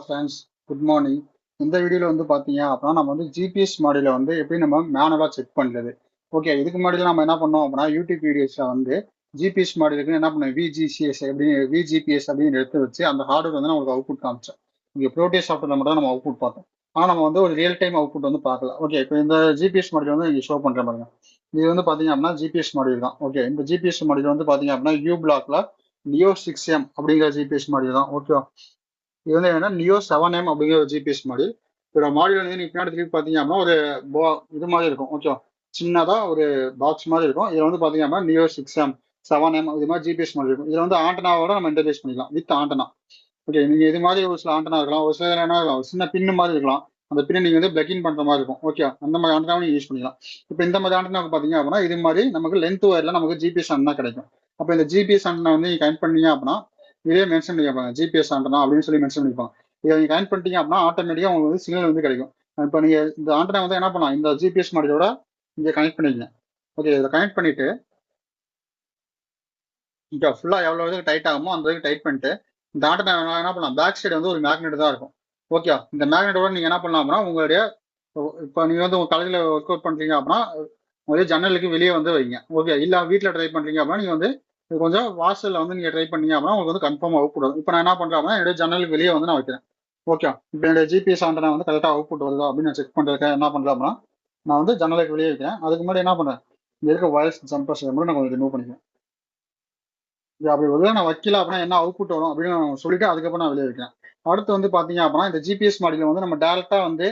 Friends, good morning. இந்த வீடியோவில் வந்து பார்த்தீங்க அப்படின்னா நம்ம வந்து ஜிபிஎஸ் மாடியில் வந்து எப்படி நம்ம மேனுவலாக செக் பண்ணுறது. ஓகே, இதுக்கு முன்னாடி நம்ம என்ன பண்ணோம் அப்படின்னா யூடியூப் வீடியோஸில் வந்து ஜிபிஎஸ் மாடிலுக்கு என்ன பண்ணோம், விஜிசிஎஸ் அப்படின்னு விஜிபிஎஸ் அப்படின்னு எடுத்து வச்சு அந்த ஹார்ட்வேர் வந்து நம்மளுக்கு அவுட்புட் காமிச்சோம். இங்கே ப்ரோட்டேஸ் சாஃப்ட்வேர் மட்டும் தான் நம்ம அவுட்புட் பார்த்தோம். ஆனால் நம்ம வந்து ஒரு ரியல் டைம் அவுட்புட் வந்து பார்க்கல. ஓகே, இப்போ இந்த ஜிபிஎஸ் மாடியில் வந்து இங்கே ஷோ பண்ணுற பாருங்க. இது வந்து பார்த்தீங்க அப்படின்னா ஜிபிஎஸ் மாடியில் தான். ஓகே, இந்த ஜிபிஎஸ் மாடியில் வந்து பார்த்தீங்க அப்படின்னா யூ பிளாக்ல நியோ 6M அப்படிங்கிற ஜிபிஎஸ் மாடியில் தான். ஓகே, இது வந்து என்னன்னா நியோ 7M அப்படிங்கிற ஒரு ஜிபிஎஸ் மாடல். இதோட மாடல் வந்து நீங்க பின்னாடி திருப்பி பார்த்தீங்க அப்படின்னா ஒரு இது மாதிரி இருக்கும். ஓகே, சின்னதா ஒரு பாக்ஸ் மாதிரி இருக்கும். இதுல வந்து பாத்தீங்க அப்படின்னா நியோ 6M 7M இது மாதிரி ஜிபிஎஸ் மாடல் இருக்கும். இதுல வந்து ஆண்டனாவோட நம்ம இன்டர்ஃபேஸ் பண்ணிக்கலாம் வித் ஆண்டனா. ஓகே, நீங்க இது மாதிரி ஒரு சில ஆண்டனா இருக்கலாம், ஒரு சில என்ன இருக்கலாம், ஒரு சின்ன பின்னு மாதிரி இருக்கலாம். அந்த பின்னை நீங்க வந்து பிளக்கின் பண்ற மாதிரி இருக்கும். ஓகே, அந்த மாதிரி ஆண்டனாவும் நீங்க யூஸ் பண்ணிக்கலாம். இப்போ இந்த மாதிரி ஆண்டனாவுக்கு பாத்தீங்க அப்படின்னா இது மாதிரி நமக்கு லென்த் ஒயர்ல நமக்கு ஜிபிஎஸ் ஆண்டனா கிடைக்கும். அப்போ இந்த ஜிபிஎஸ் ஆண்டனா வந்து நீங்க கனெக்ட் பண்ணீங்க அப்படின்னா இதே மென்ஷன் பண்ணிப்பாங்க ஜிபிஎஸ் ஆண்டனா அப்படின்னு சொல்லி மென்ஷன் பண்ணிப்பாங்க. இதை நீங்க கனெக்ட் பண்ணிட்டீங்க அப்படின்னா ஆட்டோமேட்டிக்கா உங்களுக்கு வந்து சிக்னல் வந்து கிடைக்கும். இப்போ நீங்க இந்த ஆண்டனா வந்து என்ன பண்ணலாம், இந்த ஜிபிஎஸ் மாடியோட இங்க கனெக்ட் பண்ணிக்கங்க. ஓகே, இதை கனெக்ட் பண்ணிட்டு இங்க ஃபுல்லா எவ்வளவு இதுக்கு டைட் ஆகுமோ அந்த இதுக்கு டைட் பண்ணிட்டு இந்த ஆண்டனா என்ன பண்ணலாம், பேக் சைடு வந்து ஒரு மேக்னெட் தான் இருக்கும். ஓகே, இந்த மேக்னெட்டோட நீங்க என்ன பண்ணலாம் அப்படின்னா உங்களுடைய இப்போ நீங்க வந்து உங்க காலேஜில் ஒர்க் அவுட் பண்றீங்க அப்படின்னா உங்களுடைய ஜன்னலுக்கு வெளியே வந்து வைங்க. ஓகே, இல்ல வீட்டில் ட்ரை பண்றீங்க அப்படின்னா நீங்க வந்து கொஞ்சம் வாசல்ல வந்து நீங்க ட்ரை பண்ணீங்க அப்படின்னா உங்களுக்கு வந்து கன்ஃபார்ம் அவுட்புட் வரும். இப்போ நான் என்ன பண்றேன் அப்படின்னா என்னுடைய ஜன்னலுக்கு வெளியே வந்து நான் வைக்கிறேன். ஓகே, இப்போ என்னுடைய ஜிபிஎஸ் ஆண்டனா வந்து கரெக்டாக அவுட்புட் வருதா அப்படின்னு நான் செக் பண்றதுக்கு என்ன பண்றேன் அப்படின்னா நான் வந்து ஜன்னலுக்கு வெளியே வைக்கிறேன். அதுக்கு முன்னாடி என்ன பண்றேன், இங்க இருக்க வயர்ஸ் ஜம்பர்ஸ் மட்டும் நான் கொஞ்சம் ரிமூவ் பண்ணிக்கிறேன். அப்படி ஒரு நான் வைக்கல அப்படின்னா என்ன அவுட்புட் வரும் அப்படின்னு நான் சொல்லிட்டு அதுக்கப்புறம் நான் வெளியே வைக்கிறேன். அடுத்து வந்து பாத்தீங்க அப்படின்னா இந்த ஜிபிஎஸ் மாடியில வந்து நம்ம டேரக்டா வந்து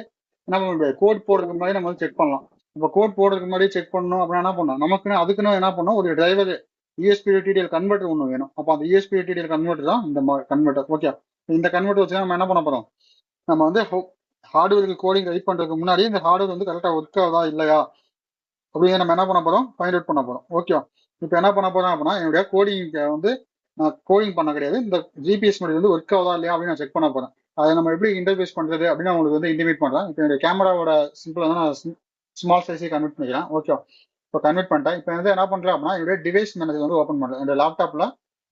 என்ன பண்ண முடியாது, கோட் போடுறதுக்கு முன்னாடி நம்ம வந்து செக் பண்ணலாம். இப்போ கோட் போடுறதுக்கு முன்னாடி செக் பண்ணணும் அப்படின்னா என்ன பண்ணணும், நமக்குன்னு அதுக்குன்னு என்ன பண்ணணும், ஒரு டிரைவர் இஎஸ்பி டிடிஎல் கன்வெர்டர் ஒன்று வேணும். அப்போ அந்த இஎஸ்பி டிடிஎல் கன்வெர்டர் தான் இந்த கன்வெர்டர். ஓகே, இந்த கன்வெர்டர் வச்சு நம்ம என்ன பண்ண போறோம், நம்ம வந்து ஹார்ட்வேருக்கு கோடிங் ரைட் பண்றதுக்கு முன்னாடி இந்த ஹார்ட்வேர் வந்து கரெக்டாக ஒர்க் ஆகுதா இல்லையா அப்படிங்கிற நம்ம என்ன பண்ண போறோம், ஃபைண்ட் அவுட் பண்ண போறோம். ஓகே, இப்போ என்ன பண்ண போறோம் அப்படின்னா என்னுடைய கோடிங் வந்து நான் கோடிங் பண்ண கிடையாது, இந்த ஜிபிஎஸ் மாடி வந்து ஒர்க் ஆகுதா இல்லையா அப்படின்னு நான் செக் பண்ண போறேன். அதை நம்ம எப்படி இன்டர்ஃபேஸ் பண்றது அப்படின்னு உங்களுக்கு வந்து இன்டிமேட் பண்றேன். இப்போ என்னுடைய கேமராவோட சிம்பிள் வந்து நான் ஸ்மால் சைஸே கன்வெர்ட் பண்ணிக்கிறேன். ஓகே, இப்போ கன்வெர்ட் பண்ணிட்டேன். இப்போ வந்து என்ன பண்றேன் அப்படின்னா என்னுடைய டிவைஸ் மேனேஜர் வந்து ஓப்பன் பண்றேன். என்னோட லேப்டாப்ல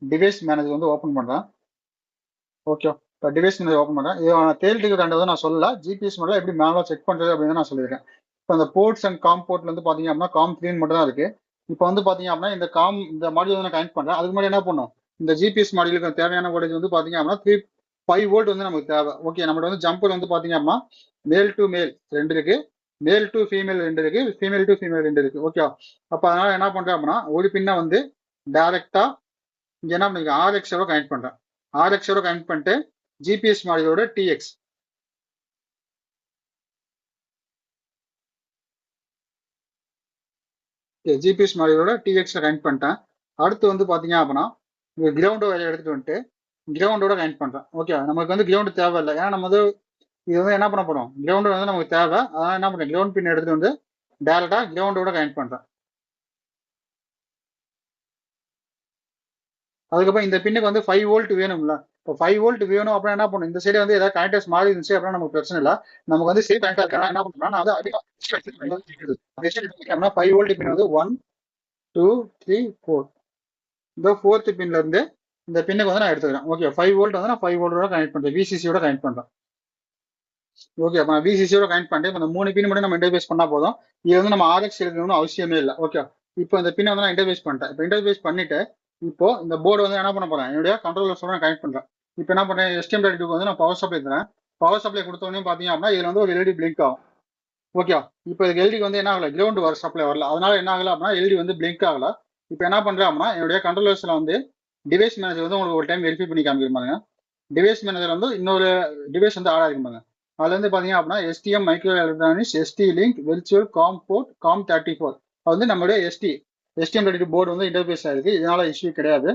டிவைஸ் மேனேஜர் வந்து ஓப்பன் பண்றேன். ஓகே, இப்போ டிவைஸ் மேனேஜர் ஓப்பன் பண்றேன். இது தேல்டிக்கு நான் சொல்லல, ஜிபிஎஸ் மாடல எப்படி மேனுவலா செக் பண்றது அப்படின்னு நான் சொல்லியிருக்கேன். இப்போ அந்த போர்ட்ஸ் அண்ட் காம் போர்ட்ல வந்து பாத்தீங்க அப்படின்னா காம் 3 மட்டும் தான் இருக்கு. இப்போ வந்து பாத்தீங்க அப்படின்னா இந்த மாடியூல் வந்து நான் கனெக்ட் பண்றேன். அதுக்கு முன்னாடி என்ன பண்ணும், இந்த ஜிபிஎஸ் மாடியூலுக்கு தேவையான வோல்டேஜ் வந்து பாத்தீங்க அப்படின்னா 5 வோல்ட் வந்து நமக்கு தேவை. ஓகே, நம்மளோட வந்து ஜம்பர் வந்து பாத்தீங்க அப்படின்னா மேல் டு மேல் 2 இருக்கு, மேல் டு ஃபீமேல் 2 இருக்கு, ஃபீமேல் டு ஃபீமேல் 2 இருக்கு. ஓகே, அப்ப அதனால என்ன பண்றேன் அப்படின்னா ஒரு பின்ன வந்து டைரக்டா இங்க என்ன பண்ணி ஆர்எக்ஸோட கனெக்ட் பண்றேன். ஆர்எக்ஸோட கனெக்ட் பண்ணிட்டு ஜிபிஎஸ் மாடியூலோட டிஎக்ஸ் ஜிபிஎஸ் மாடியூலோட டிஎக்ஸ்ல கனெக்ட் பண்ணிட்டேன். அடுத்து வந்து பாத்தீங்க அப்படின்னா கிரவுண்ட் வயர் எடுத்துட்டு வந்துட்டு கிரவுண்டோட கனெக்ட் பண்றேன். ஓகே, நமக்கு வந்து கிரவுண்ட் தேவையில்லை, ஏன்னா நம்ம வந்து இது வந்து என்ன பண்ண போறோம், கிரவுண்ட் வந்து நமக்கு தேவை. அதான் என்ன பண்றேன், கிரவுண்ட் பின் எடுத்துட்டு வந்து டேரக்டா கிரவுண்டோட கனெக்ட் பண்றேன். அதுக்கப்புறம் இந்த பின்னுக்கு வந்து 5 வோல்ட் வேணும்ல, இப்போ 5 வோல்ட் வேணும் அப்படின்னா என்ன பண்ணும், இந்த சைடு வந்து ஏதாவது கனெக்டர்ஸ் மாறி இருந்துச்சு அப்படின்னா நமக்கு பிரச்சனை இல்லை, நமக்கு வந்து சேஃப் கனெக்டர் இருக்கா என்ன பண்ணுறேன், நான் வந்து அதிகம் 5 வோல்ட் பின் வந்து 1 2 3 4 இந்த 4th பின்ல இருந்து இந்த பின்னுக்கு வந்து நான் எடுத்துக்கிறேன். ஓகே, 5 வோல்ட் வந்து நான் 5 வோல்ட்டோட கனெக்ட் பண்றேன், விசிசியோட கனெக்ட் பண்றேன். ஓகே, அப்போ நான் விசிசியோட கனெக்ட் பண்ணிட்டு இந்த 3 பின் மட்டும் நம்ம இன்டர்ஃபேஸ் பண்ணா போதும். இது வந்து நம்ம ஆர்எக்ஸ் எடுக்கணும்னு அவசியமே இல்லை. ஓகே, இப்போ இந்த பின்னை வந்து நான் இன்டர்ஃபேஸ் பண்ணிட்டேன். இப்போ இன்டர்ஃபேஸ் பண்ணிட்டு இப்போ இந்த போர்டு வந்து என்ன பண்ண போறேன், என்னுடைய கண்ட்ரோலர்ஸோட நான் கனெக்ட் பண்றேன். இப்போ என்ன பண்றேன், STM32 வந்து நான் பவர் சப்ளை தரேன். பவர் சப்ளை கொடுத்தோடனே பாத்தீங்க அப்படின்னா இதுல வந்து ஒரு எல்இடி பிளிங்க் ஆகும். ஓகே, இப்போ இதுக்கு எல்இடி வந்து என்ன ஆகல, கிரவுண்ட் வர சப்ளை வரல, அதனால என்ன ஆகல அப்படின்னா எல்இடி வந்து பிளிங்க் ஆகல. இப்போ என்ன பண்றேன் அப்படின்னா என்னுடைய கண்ட்ரோலர்ஸ்ல வந்து டிவைஸ் மேனேஜர் வந்து உங்களுக்கு ஒரு டைம் வெரிஃபை பண்ணி காமிக்கிறப்பாங்க. டிவைஸ் மேனேஜர் வந்து இன்னொரு டிவைஸ் வந்து ஆட் ஆகிருப்பாங்க. அதுல இருந்து பாத்தீங்க அப்படின்னா STM micro electronics ST link virtual com port com 34 அது வந்து நம்மளுடைய STM32 போர்டு வந்து இன்டர்ஃபேஸ் ஆயிருக்கு, இதனால இஷ்யூ கிடையாது.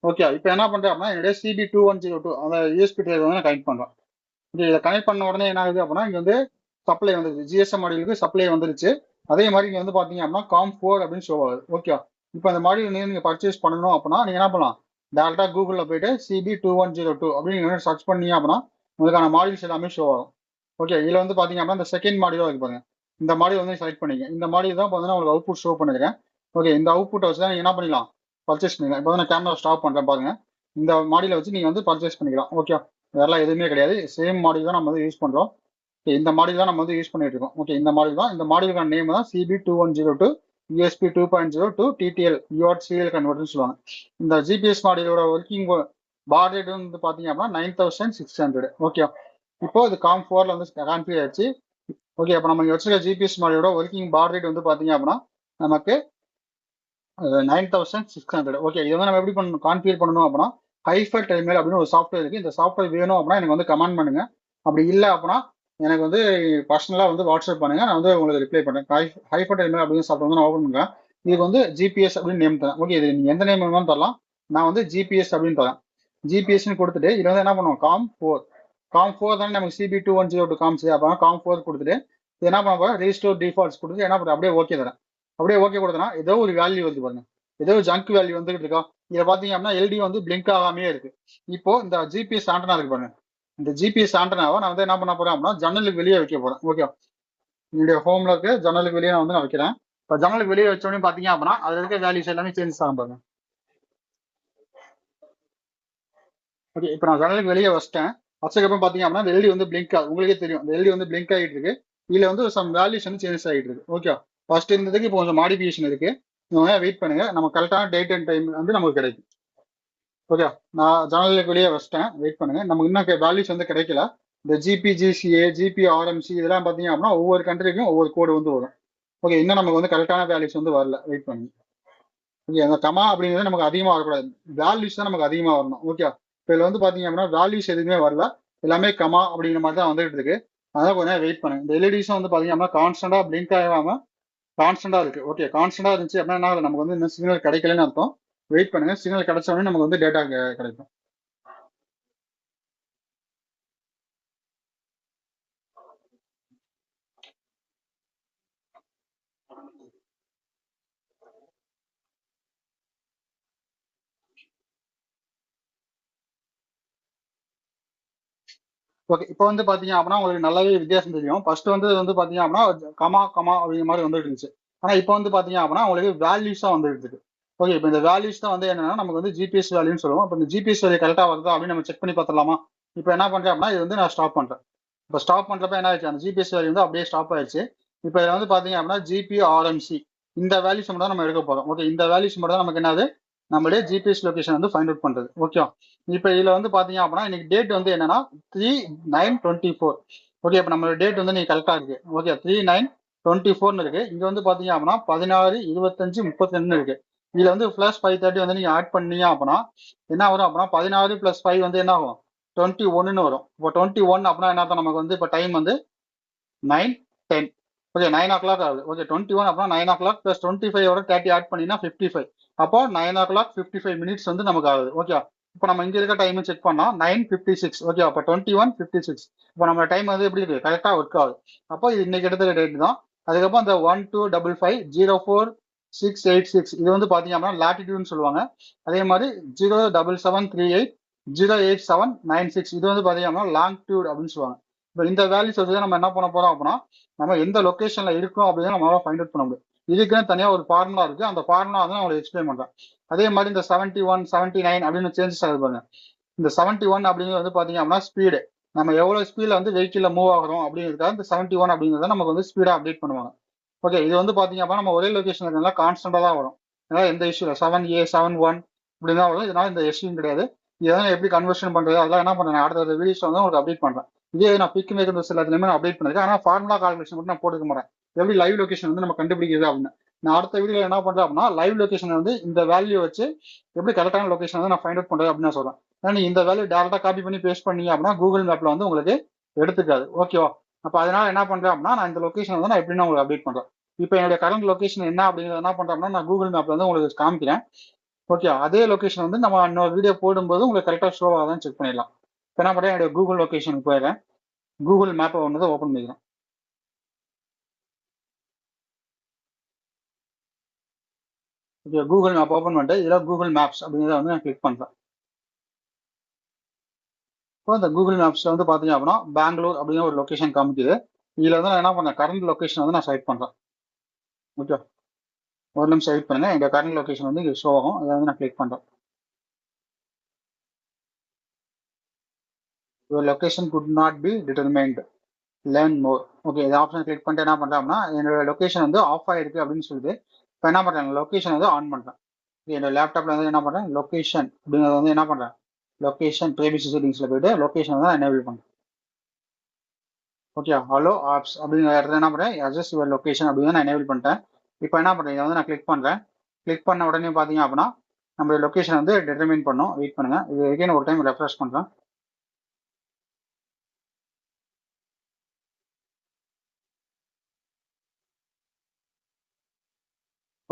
ஓகே, இப்போ என்ன பண்றேன் அப்படின்னா என்னுடைய CB2102 அந்த யூஎஸ்பி டிரைவர் வந்து நான் கனெக்ட் பண்றேன். இதை கனெக்ட் பண்ண உடனே என்ன ஆகுது அப்படின்னா இங்க வந்து சப்ளை வந்துருச்சு, GSM மாடியூலுக்கு சப்ளை வந்துருச்சு. அதே மாதிரி இங்க வந்து பாத்தீங்க அப்படின்னா காம் 4 அப்படின்னு ஷோ ஆகுது. ஓகே, இப்போ அந்த மாடியூல் நீங்க பர்ச்சேஸ் பண்ணணும் அப்படின்னா நீங்க என்ன பண்ணலாம், டேரக்டா கூகுள்ல போயிட்டு CB2102 அப்படின்னு நீங்க சர்ச் பண்ணீங்க அப்படின்னா உங்களுக்கான மாடியூல்ஸ் எல்லாமே ஷோ ஆகும். ஓகே, இதுல வந்து பாத்தீங்க அப்படின்னா இந்த செகண்ட் மாடியூல் இருக்கு பாருங்க, இந்த மாடியூல் வந்து செலக்ட் பண்ணிங்க. இந்த மாடியூல் தான் பார்த்தீங்கன்னா உங்களுக்கு அவுட்புட் ஷோ பண்ணிருக்கேன். ஓகே, இந்த அவுட்புட் வச்சு தான் நீங்க என்ன பண்ணிக்கலாம், பர்ச்சேஸ் பண்ணிக்கலாம். இப்போ நான் கேமரா ஸ்டாப் பண்றேன் பாருங்க, இந்த மாடியூலை வச்சு நீங்க வந்து பர்ச்சேஸ் பண்ணிக்கலாம். ஓகே, வேறலாம் எதுவுமே கிடையாது. சேம் மாடியூல் தான் நம்ம வந்து யூஸ் பண்றோம். இந்த மாடியூல் தான் நம்ம வந்து யூஸ் பண்ணிட்டு இருக்கோம். ஓகே, இந்த மாடியூல் தான். இந்த மாடியூலுக்கான நேம் தான் CB2102 USB 2.0 TTL UART serial கன்வெர்ட்டர்னு சொல்லுவாங்க. இந்த ஜிபிஎஸ் மாடியூலோட ஒர்க்கிங் பார் ரேட் வந்து பாத்தீங்க அப்படின்னா 9600. ஓகே, இப்போ இது COM4ல வந்து கான்ஃபிகர் ஆயிடுச்சு. ஓகே, அப்போ நம்ம வச்சிருக்க ஜிபிஎஸ் மாடியோட ஒர்க்கிங் பார் ரேட் வந்து பாத்தீங்க அப்படின்னா நமக்கு 9600. ஓகே, இது வந்து நம்ம எப்படி பண்ணணும், கான்ஃபிகர் பண்ணணும் அப்படின்னா ஹைஃபர் டெர்மினல் அப்படின்னு ஒரு சாஃப்ட்வேர் இருக்கு. இந்த சாஃப்ட்வேர் வேணும் அப்படின்னா எனக்கு வந்து கமெண்ட் பண்ணுங்க. அப்படி இல்லை அப்படின்னா எனக்கு வந்து பர்சனலாக வந்து வாட்ஸ்அப் பண்ணுங்க, நான் வந்து உங்களுக்கு ரிப்ளை பண்ணுறேன். ஹைஃபர் டெர்மினல் அப்படின்னு சாஃப்ட்வேர் வந்து நான் ஓப்பன் பண்ணுறேன். இதுக்கு வந்து ஜிபிஎஸ் அப்படின்னு நேம் தரேன். ஓகே, இது நீங்கள் எந்த நேம் வேணும்னு தரலாம். நான் வந்து ஜிபிஎஸ் அப்படின்னு தரேன். ஜிபிஎஸ்ன்னு கொடுத்துட்டு இது வந்து என்ன பண்ணுவோம், COM4 தானே நமக்கு CB2102 காமிச்சு. அப்போ COM4 கொடுத்துட்டு இது என்ன பண்ண போகிறேன், ரீஸ்டோர் டிஃபால்ட்ஸ் கொடுத்து என்ன பண்ணுறேன், அப்படியே ஓகே தரேன். அப்படியே ஓகே கொடுத்தனா ஏதோ ஒரு வேல்யூ வந்து பாருங்க, ஏதோ ஜங்க் வேல்யூ வந்துகிட்டு இருக்கா. இதை பார்த்தீங்க அப்படின்னா எல்டி வந்து பிளிங்க் ஆகாமே இருக்கு. இப்போ இந்த ஜிபிஎஸ் ஆண்டனா இருக்கு பாருங்க, இந்த ஜிபிஎஸ் ஆண்டனாவை நான் வந்து என்ன பண்ண போறேன் அப்படின்னா ஜன்னலுக்கு வெளியே வைக்க போறேன். ஓகே, என்னுடைய ஹோம்ல இருக்க ஜன்னலுக்கு வெளியே நான் வந்து நான் வைக்கிறேன். இப்போ ஜன்னலுக்கு வெளியே வச்சோடனே பார்த்தீங்க அப்படின்னா அதில் இருக்க வேல்யூஸ் எல்லாமே சேஞ்ச் ஆகும் பாருங்க. ஓகே, இப்போ நான் ஜன்னலுக்கு வெளியே வச்சிட்டேன். வச்சதுக்கப்புறம் பார்த்தீங்க அப்படின்னா இந்த எல்டி வந்து பிளிங்க் ஆகும். உங்களுக்கே தெரியும், இந்த எல்டி வந்து பிளிங்க் ஆகிட்டு இருக்கு. இதுல வந்து சம் வேல்யூஸ் வந்து சேஞ்ச் ஆகிட்டு இருக்கு. ஓகே, ஃபர்ஸ்ட் இருந்ததுக்கு இப்போ கொஞ்சம் மாடிஃபிகேஷன் இருக்கு. நீங்க வெயிட் பண்ணுங்க, நம்ம கரெக்டான டேட் அண்ட் டைம் வந்து நமக்கு கிடைக்கும். ஓகே, நான் ஜன்னலுக்கு வெளியே வச்சிட்டேன், வெயிட் பண்ணுங்க. நமக்கு இன்னும் வேல்யூஸ் வந்து கிடைக்கல. இந்த GPGCA GPRMC இதெல்லாம் பார்த்தீங்க அப்படின்னா ஒவ்வொரு கண்ட்ரிக்கும் ஒவ்வொரு கோடு வந்து வரும். ஓகே, இன்னும் நமக்கு வந்து கரெக்டான வேல்யூஸ் வந்து வரல, வெயிட் பண்ணுங்க. ஓகே, அந்த கமா அப்படிங்கிறது நமக்கு அதிகமாக வரக்கூடாது, வேல்யூஸ் தான் நமக்கு அதிகமாக வரணும். ஓகே, இப்போ இதில் வந்து பார்த்தீங்க அப்படின்னா வேல்யூஸ் எதுவுமே வரல, எல்லாமே கமா அப்படிங்கிற மாதிரி தான் வந்துட்டு இருக்கு. அதான் கொஞ்சம் நேரம் வெயிட் பண்ணுங்க. இந்த எல்இடிஸும் வந்து பார்த்தீங்க அப்படின்னா கான்ஸ்டன்டா பிளிங்க் ஆகாம கான்ஸ்டன்டா இருக்கு. ஓகே, கான்ஸ்டன்டா இருந்துச்சு அப்படின்னா நமக்கு வந்து இன்னும் சிக்னல் கிடைக்கலன்னு அர்த்தம். வெயிட் பண்ணுங்க, சிக்னல் கிடைச்ச உடனே நமக்கு வந்து டேட்டா கிடைக்கும். ஓகே, இப்போ வந்து பாத்தீங்க அப்படின்னா உங்களுக்கு நல்லாவே வித்தியாசம் தெரியும். ஃபர்ஸ்ட் வந்து பாத்தீங்க அப்படின்னா கமா கமா அப்படிங்கிற மாதிரி வந்துட்டு இருந்துச்சு. ஆனா இப்போ வந்து பாத்தீங்க அப்படின்னா உங்களுக்கு வேல்யூஸா வந்துட்டு இருக்கு. ஓகே, இப்போ இந்த வேல்யூஸ் தான் வந்து என்னன்னா நமக்கு வந்து ஜிபிஎஸ் வேல்யூன்னு சொல்லுவோம். இப்போ இந்த ஜிபிஎஸ் வேல்யூ கரெக்டா வருதா அப்படின்னு நம்ம செக் பண்ணி பார்த்துலாமா. இப்போ என்ன பண்றேன் அப்படின்னா இது வந்து நான் ஸ்டாப் பண்றேன். இப்போ ஸ்டாப் பண்றப்ப என்ன ஆயிடுச்சு, அந்த ஜிபிஎஸ் வேல்யூ வந்து அப்படியே ஸ்டாப் ஆயிடுச்சு. இப்போ இதில் வந்து பாத்தீங்க அப்படின்னா GPRMC இந்த வேல்யூஸ் மட்டும் தான் நம்ம எடுக்க போறோம். ஓகே, இந்த வேல்யூஸ் மட்டும் தான் நமக்கு என்னது, நம்மளுடைய ஜிபிஎஸ் லொகேஷன் வந்து ஃபைண்ட் அவுட் பண்றது. ஓகே, இப்போ இதுல வந்து பாத்தீங்க அப்படின்னா இன்னைக்கு டேட் வந்து என்னன்னா 3/9/24. ஓகே, இப்போ நம்மளோட டேட் வந்து நீங்க கரெக்டா இருக்கு. ஓகே, 3/9/24 இருக்கு. இங்க வந்து பாத்தீங்க அப்படின்னா 16/25/32 இருக்கு. இதுல வந்து +5:30 வந்து நீங்க ஆட் பண்ணீங்க அப்படின்னா என்ன வரும் அப்படின்னா 16 + 5 வந்து என்ன ஆகும், 21 வரும். இப்போ 21 அப்படின்னா என்ன அர்த்தம், நமக்கு வந்து இப்போ டைம் வந்து 9:10. ஓகே, 9 o'clock ஆகுது. ஓகே, 21 அப்படின்னா 9 o'clock + 25 30 ஆட் பண்ணினா 55. அப்போ 9 o'clock 55 minutes வந்து நமக்கு ஆகுது. ஓகே, இப்போ நம்ம இங்க இருக்க டைம் செக் பண்ணா 9:56. ஓகே, அப்போ 21:56. இப்போ நம்ம டைம் வந்து எப்படி இருக்கு, கரெக்டா ஒர்க் ஆகுது. அப்போ இது இன்னைக்கு எடுத்த டேட் தான். அதுக்கப்புறம் இந்த 1255046686 இது வந்து பாத்தீங்க அப்படின்னா லாட்டிடியூட்னு சொல்லுவாங்க. அதே மாதிரி 07738 08796 இது வந்து பாத்தீங்க அப்படின்னா லாங்கிடியூட் அப்படின்னு சொல்லுவாங்க. இப்போ இந்த வேல்யூஸ் வச்சு நம்ம என்ன பண்ண போறோம் அப்படின்னா நம்ம எந்த லொகேஷன்ல இருக்கோம் அப்படின்னு நம்மளால ஃபைண்ட் அவுட் பண்ண முடியும். இதுக்குன்னு தனியா ஒரு ஃபார்முலா இருக்கு, அந்த ஃபார்முலா வந்து நான் உங்களுக்கு எக்ஸ்பிளைன் பண்றேன். அதே மாதிரி இந்த 71 79 அப்படின்னு சேஞ்சஸ் ஆகுது பாருங்க. இந்த 71 அப்படிங்கிறது வந்து பாத்தீங்க அப்படின்னா ஸ்பீடு, நம்ம எவ்வளவு ஸ்பீட்ல வந்து வெஹிக்கிள்ல மூவ் ஆகிறோம் அப்படிங்கிறதுக்காக இந்த 71 அப்படிங்கிறத நமக்கு வந்து ஸ்பீடா அப்டேட் பண்ணுவாங்க. ஓகே, இது வந்து பாத்தீங்க அப்படின்னா நம்ம ஒரே லொகேஷன் இருக்கனால கான்ஸ்டன்டா தான் வரும். அதனால எந்த இஷ்யூ இல்லை. 7A 71 இப்படிதான் வரும். இதனால இந்த இஷ்யூ கிடையாது. இதெல்லாம் எப்படி கன்வர்ஷன் பண்றது அதெல்லாம் என்ன பண்றேன், அடுத்த வீடியோஸ் வந்து உங்களுக்கு அப்டேட் பண்றேன். இதே நான் பிக் மேக்கர் சில எல்லாத்துலயுமே நான் அப்டேட் பண்ணிருக்கேன். ஆனா ஃபார்முலா கால்குலேஷன் மட்டும் நான் போட்டுக்க மாட்டேன். எப்படி லைவ் லொகேஷன் வந்து நம்ம கண்டுபிடிக்கிறது அப்படின்னு நான் அடுத்த வீடியோ என்ன பண்றேன் அப்படின்னா லைவ் லொகேஷன் வந்து இந்த வேல்யூ வச்சு எப்படி கரெக்டான லொகேஷன் வந்து நான் ஃபைண்ட் அவுட் பண்றது அப்படின்னு நான் சொல்றேன். ஏன்னா நீ இந்த வேல்யூ டேரக்டா காப்பி பண்ணி பேஸ்ட் பண்ணீங்க அப்படின்னா கூகுள் மேப்ல வந்து உங்களுக்கு எடுத்துக்காது. ஓகேவா, அப்ப அதனால என்ன பண்றேன் அப்படின்னா நான் இந்த லொகேஷன் வந்து நான் எப்படின்னா உங்களுக்கு அப்டேட் பண்றேன். இப்போ என்னுடைய கரண்ட் லொகேஷன் என்ன அப்படிங்கிறது என்ன பண்றோம்னா நான் கூகுள் மேப்ல வந்து உங்களுக்கு காமிக்கிறேன். ஓகே, அதே லொகேஷன் வந்து நம்ம இன்னொரு வீடியோ போடும்போது உங்களுக்கு கரெக்டாக ஷோ ஆகுதான்னு செக் பண்ணிடலாம். இப்போ என்ன பண்ணுறேன், என்னுடைய கூகுள் லொகேஷனுக்கு போயிடுறேன். கூகுள் மேப்பை ஒன்று தான் ஓப்பன் பண்ணிக்கிறேன். ஓகே, கூகுள் மேப் ஓப்பன் பண்ணிட்டு இதில் கூகுள் மேப்ஸ் அப்படிங்கிறத வந்து நான் கிளிக் பண்ணுறேன். இப்போ இந்த கூகுள் மேப்ஸில் வந்து பார்த்தீங்க அப்படின்னா பெங்களூர் அப்படிங்கிற ஒரு லொகேஷன் காமிக்குது. இதில் வந்து நான் என்ன பண்ணேன், கரண்ட் லொகேஷன் வந்து நான் செலக்ட் பண்ணுறேன். ஓகே, ஒரு நிமிஷம் வெயிட் பண்ணுங்க, எங்கள் கரண்ட் லொகேஷன் வந்து இங்கே ஷோ ஆகும், அதை வந்து நான் கிளிக் பண்ணுறேன். ஓகே, இப்போ வந்து கூகுள் மேப்ல வந்து பார்த்தீங்க அப்படின்னா பெங்களூர் அப்படிங்கிற ஒரு லொகேஷன் காமிக்குது. இதில் வந்து நான் என்ன பண்ணேன், கரண்ட் லொகேஷன் வந்து நான் செலக்ட் பண்ணுறேன். ஓகே, ஒரு நிமிஷம் வெயிட் பண்ணுங்க, எங்கள் கரண்ட் லொகேஷன் வந்து இங்கே ஷோ ஆகும், அதை வந்து நான் கிளிக் பண்ணுறேன். Your location could not be determined, learn more. Okay, இந்த ஆப்ஷன் கிளிக் பண்ணிட்டு என்ன பண்ணுறோம்னா என்னோட லொகேஷன் வந்து ஆஃப் ஆயிருக்கு அப்படின்னு சொல்லுது. இப்போ என்ன பண்ணுறேன், லொகேஷன் வந்து ஆன் பண்ணுறேன். என்னோட லேப்டாப்ல வந்து என்ன பண்ணுறேன், லொகேஷன் அப்படிங்கிறது வந்து என்ன பண்ணுறேன், லொகேஷன் ப்ரைவசி செட்டிங்ஸில் போயிட்டு லொகேஷன் வந்து எனேபிள் பண்ணுறேன். ஓகே, ஹலோ ஆப்ஸ் அப்படிங்கிற இடத்துல என்ன பண்ணுறேன், அட்ஜஸ்ட் யுவர் லொகேஷன் அப்படின்னு நான் எனேபிள் பண்ணிட்டேன். இப்போ என்ன பண்ணுறேன், இதை வந்து நான் கிளிக் பண்ணுறேன். கிளிக் பண்ண உடனே பார்த்தீங்க அப்படின்னா நம்ம லொகேஷன் வந்து டிட்டர்மைன் பண்ணோம். வெயிட் பண்ணுங்க, இது எகைன் ஒரு டைம் ரெஃப்ரெஷ் பண்ணுறேன்.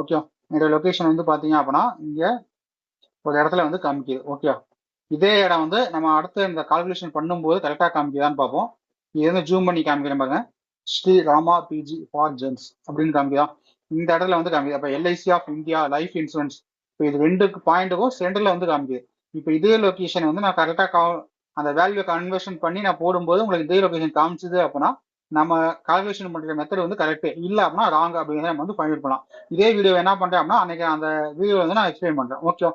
ஓகே, என்னோட லொகேஷன் வந்து பார்த்தீங்க அப்படின்னா இங்கே ஒரு இடத்துல வந்து காமிக்குது. ஓகே, இதே இடம் வந்து நம்ம அடுத்து இந்த கால்குலேஷன் பண்ணும்போது கரெக்டாக காமிக்குதான்னு பார்ப்போம். இது வந்து ஜூம் பண்ணி காமிக்கிறேன் பாருங்க, Sri Rama PG for gents அப்படின்னு காமிக்குதா. இந்த இடத்துல வந்து காமிக்குது. அப்போ LIC of India life insurance, இப்போ இது ரெண்டு பாயிண்ட்டுக்கும் சென்டரில் வந்து காமிக்குது. இப்போ இதே லொகேஷன் வந்து நான் கரெக்டாக அந்த வேல்யூ கன்வர்ஷன் பண்ணி நான் போடும்போது உங்களுக்கு இதே லொகேஷன் காமிச்சது அப்படின்னா நம்ம கால்குலேஷன் பண்ணுற மெத்தட் வந்து கரெக்ட், இல்லை அப்படின்னா ராங் அப்படிங்கிறத நம்ம வந்து ஃபைண்ட் பண்ணலாம். இதே வீடியோ என்ன பண்ணுறேன் அப்படின்னா அன்னைக்கு அந்த வீடியோ வந்து நான் எக்ஸ்பிளைன் பண்ணுறேன். ஓகே,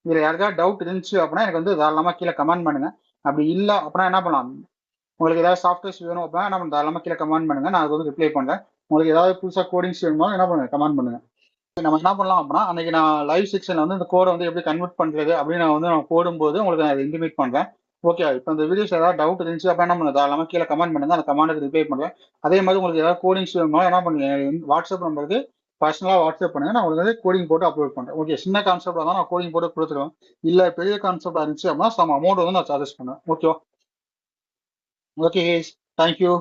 இதில் யாருக்காவது டவுட் இருந்துச்சு அப்படின்னா எனக்கு வந்து தாராளமாக கீழே கமெண்ட் பண்ணுங்க. அப்படி இல்லை அப்படின்னா என்ன பண்ணலாம், உங்களுக்கு ஏதாவது சாஃப்ட்வேர்ஸ் வேணும் அப்படின்னா என்ன பண்ணுங்க, தாராளமாக கீழே கமெண்ட் பண்ணுங்க, நான் அதுக்கு வந்து ரிப்ளை பண்ணுறேன். உங்களுக்கு ஏதாவது புதுசாக கோடிங்ஸ் வேணுமோ என்ன பண்ணுங்க, கமெண்ட் பண்ணுங்க. நம்ம என்ன பண்ணலாம் அப்படின்னா அன்னைக்கு நான் லைவ் செக்ஷன்ல வந்து இந்த கோடை வந்து எப்படி கன்வெர்ட் பண்றது அப்படின்னு நான் போடும்போது உங்களுக்கு நான் இன்டிமேட் பண்றேன். ஓகே, இப்போ இந்த வீடியோஸ் ஏதாவது டவுட் இருந்துச்சு அப்போ என்ன பண்ணுங்க, தாராளமாக கீழே கமெண்ட் பண்ணுங்க, அந்த கமெண்ட்டுக்கு ரிப்ளை பண்ணுறேன். அதே மாதிரி உங்களுக்கு ஏதாவது கோடிங்ஸ் வேணுமோ என்ன பண்ணுங்க, வாட்ஸ்அப் நம்பருக்கு பர்சனலாக வாட்ஸ்அப் பண்ணுங்க, நான் உங்களுக்கு வந்து கோடிங் போட்டு அப்லோட் பண்ணுறேன். ஓகே, சின்ன கான்செப்டாக தான் நான் கோடிங் போட்டு கொடுத்துருவேன். இல்லை பெரிய கான்செப்டாக இருந்துச்சு அப்படின்னா சம் அமௌண்ட் வந்து நான் சார்ஜஸ் பண்ணுவேன். Okay, okay, thank you.